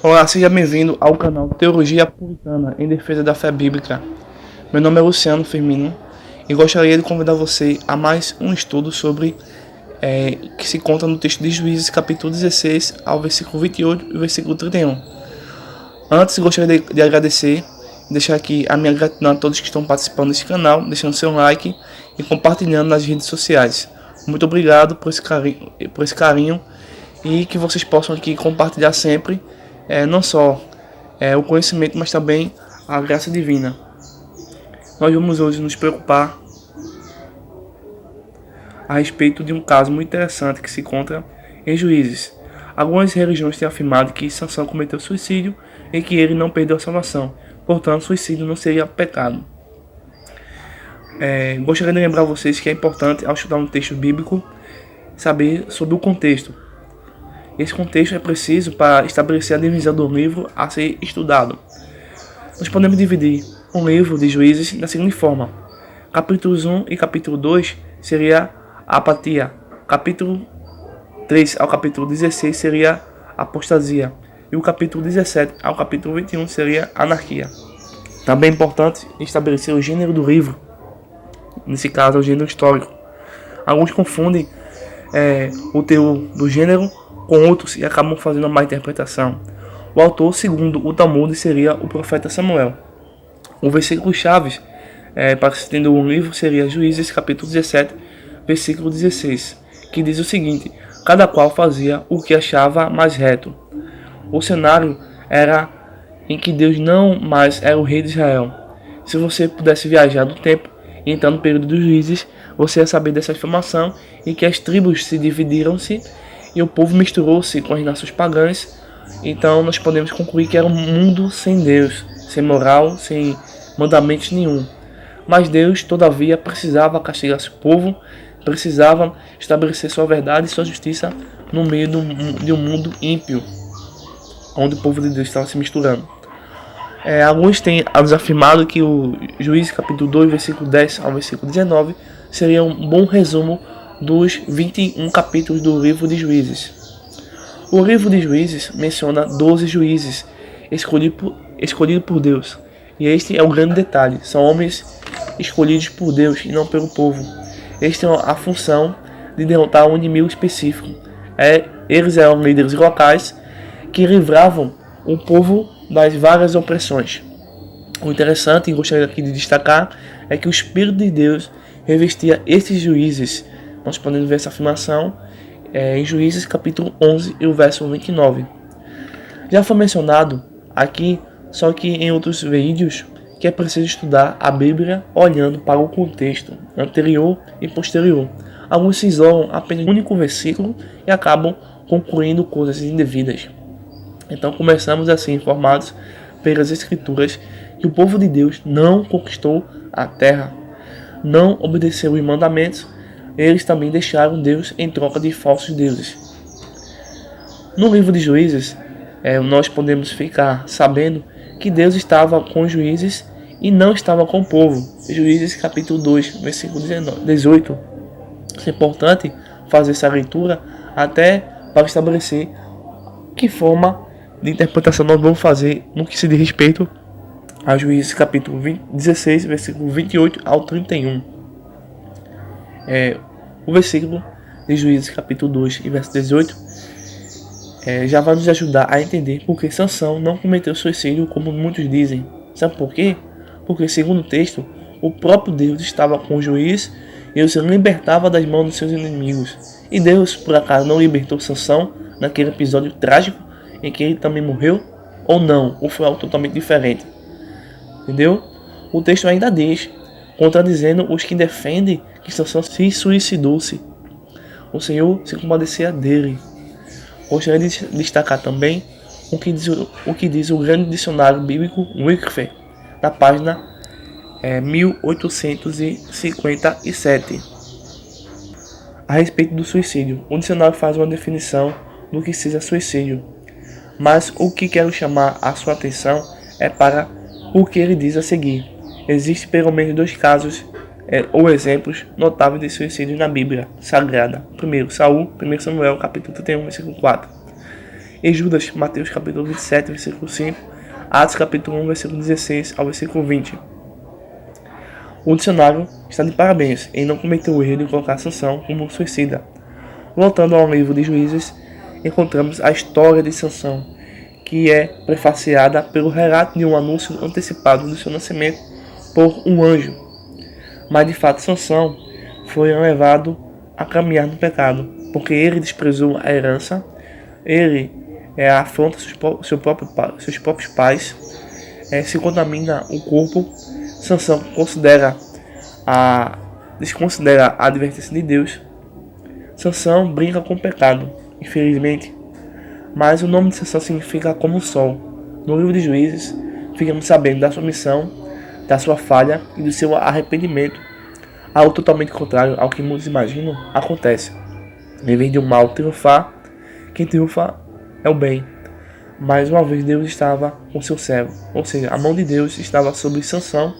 Olá, seja bem-vindo ao canal Teologia Puritana em Defesa da Fé Bíblica. Meu nome é Luciano Firmino e gostaria de convidar você a mais um estudo sobre que se conta no texto de Juízes, capítulo 16, ao versículo 28 e versículo 31. Antes, gostaria de agradecer e deixar aqui a minha gratidão a todos que estão participando desse canal, deixando seu like e compartilhando nas redes sociais. Muito obrigado por esse carinho e que vocês possam aqui compartilhar sempre não só o conhecimento, mas também a graça divina. Nós vamos hoje nos preocupar a respeito de um caso muito interessante que se encontra em Juízes. Algumas religiões têm afirmado que Sansão cometeu suicídio e que ele não perdeu a salvação, portanto suicídio não seria pecado. Gostaria de lembrar vocês que é importante, ao estudar um texto bíblico, saber sobre o contexto. Esse contexto é preciso para estabelecer a divisão do livro a ser estudado. Nós podemos dividir um livro de Juízes da seguinte forma: capítulos 1 e capítulo 2 seria a apatia, capítulo 3 ao capítulo 16 seria a apostasia, e o capítulo 17 ao capítulo 21 seria a anarquia. Também é importante estabelecer o gênero do livro, nesse caso é o gênero histórico. Alguns confundem o teor do gênero com outros e acabam fazendo uma má interpretação. O autor, segundo o Talmud, seria o profeta Samuel. O versículo chave para se entender o livro seria Juízes capítulo 17, versículo 16, que diz o seguinte: cada qual fazia o que achava mais reto. O cenário era em que Deus não mais era o rei de Israel. Se você pudesse viajar do tempo e entrar no período dos Juízes, você ia saber dessa informação e que as tribos se dividiram-se e o povo misturou-se com as nações pagãs. Então nós podemos concluir que era um mundo sem Deus, sem moral, sem mandamentos nenhum. Mas Deus, todavia, precisava castigar seu povo, precisava estabelecer sua verdade e sua justiça no meio de um mundo ímpio, onde o povo de Deus estava se misturando. Alguns têm afirmado que o Juízes capítulo 2, versículo 10 ao versículo 19 seria um bom resumo dos 21 capítulos do livro de Juízes. O livro de Juízes menciona 12 juízes escolhidos por Deus. E este é o grande detalhe: são homens escolhidos por Deus e não pelo povo. Eles têm a função de derrotar um inimigo específico. Eles eram líderes locais que livravam o povo das várias opressões. O interessante, e gostaria aqui de destacar, é que o Espírito de Deus revestia esses juízes. Nós podemos ver essa afirmação em Juízes capítulo 11 e o verso 29. Já foi mencionado aqui, só que em outros vídeos, que é preciso estudar a Bíblia olhando para o contexto anterior e posterior. Alguns se isolam apenas em um único versículo e acabam concluindo coisas indevidas. Então começamos assim, informados pelas Escrituras, que o povo de Deus não conquistou a terra, não obedeceu os mandamentos. Eles também deixaram Deus em troca de falsos deuses. No livro de Juízes, nós podemos ficar sabendo que Deus estava com os juízes e não estava com o povo. Juízes capítulo 2, versículo 18. É importante fazer essa leitura até para estabelecer que forma de interpretação nós vamos fazer no que se diz respeito a Juízes capítulo 16, versículo 28 ao 31. O versículo de Juízes capítulo 2 e verso 18 já vai nos ajudar a entender porque Sansão não cometeu suicídio como muitos dizem. Sabe por quê? Porque, segundo o texto, o próprio Deus estava com o juiz e os libertava das mãos dos seus inimigos. E Deus, por acaso, não libertou Sansão naquele episódio trágico em que ele também morreu? Ou não? Ou foi algo totalmente diferente? Entendeu? O texto ainda diz, contradizendo os que defendem que Sansão se suicidou-se. O Senhor se compadecia dele. Gostaria de destacar também o que diz o grande dicionário bíblico Wycliffe, na página 1857. A respeito do suicídio, o dicionário faz uma definição do que seja suicídio, mas o que quero chamar a sua atenção é para o que ele diz a seguir. Existem pelo menos 2 casos ou exemplos notáveis de suicídio na Bíblia Sagrada. Primeiro, Saul, 1 Samuel, capítulo 31, versículo 4. e Judas, Mateus capítulo 27, versículo 5, Atos capítulo 1, versículo 16 ao versículo 20. O dicionário está de parabéns em não cometer o erro de colocar Sansão como suicida. Voltando ao livro de Juízes, encontramos a história de Sansão, que é prefaciada pelo relato de um anúncio antecipado do seu nascimento por um anjo. Mas de fato Sansão foi levado a caminhar no pecado, porque ele desprezou a herança, ele afronta seus próprios pais, se contamina o corpo. Sansão desconsidera a advertência de Deus. Sansão brinca com o pecado, infelizmente, mas o nome de Sansão significa como o sol. No livro de Juízes, ficamos sabendo da sua missão, da sua falha e do seu arrependimento. Algo totalmente contrário ao que muitos imaginam acontece. Em vez de o mal triunfar, quem triunfa é o bem. Mais uma vez Deus estava com seu servo, ou seja, a mão de Deus estava sobre Sansão,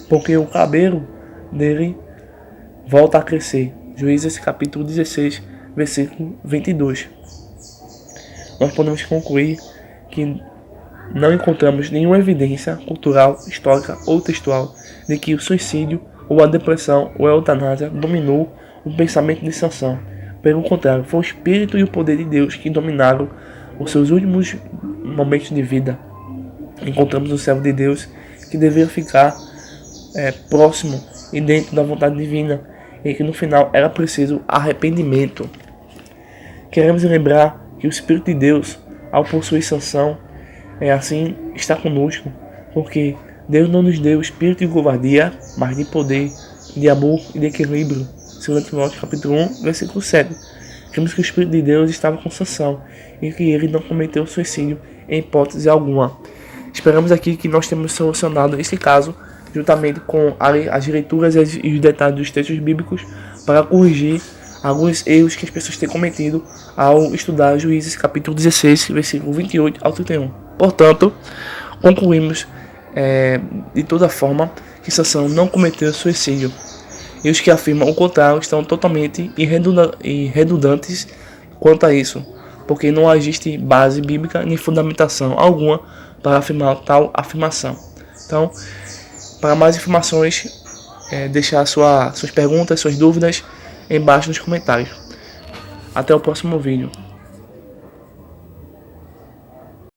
porque o cabelo dele volta a crescer. Juízes capítulo 16, versículo 22. Nós podemos concluir que não encontramos nenhuma evidência cultural, histórica ou textual de que o suicídio ou a depressão ou a eutanásia dominou o pensamento de Sansão. Pelo contrário, foi o espírito e o poder de Deus que dominaram os seus últimos momentos de vida. Encontramos o servo de Deus que deveria ficar próximo e dentro da vontade divina, e que no final era preciso arrependimento. Queremos lembrar que o Espírito de Deus, ao possuir Sansão, assim está conosco, porque Deus não nos deu espírito de covardia, mas de poder, de amor e de equilíbrio. 2 Timóteo capítulo 1, versículo 7. Cremos que o Espírito de Deus estava com Sansão e que ele não cometeu suicídio em hipótese alguma. Esperamos aqui que nós temos solucionado esse caso, juntamente com as leituras e os detalhes dos textos bíblicos, para corrigir alguns erros que as pessoas têm cometido ao estudar Juízes capítulo 16, versículo 28 ao 31. Portanto, concluímos de toda forma que Sansão não cometeu suicídio. E os que afirmam o contrário estão totalmente redundantes quanto a isso, porque não existe base bíblica nem fundamentação alguma para afirmar tal afirmação. Então, para mais informações, deixar suas perguntas, suas dúvidas embaixo nos comentários. Até o próximo vídeo.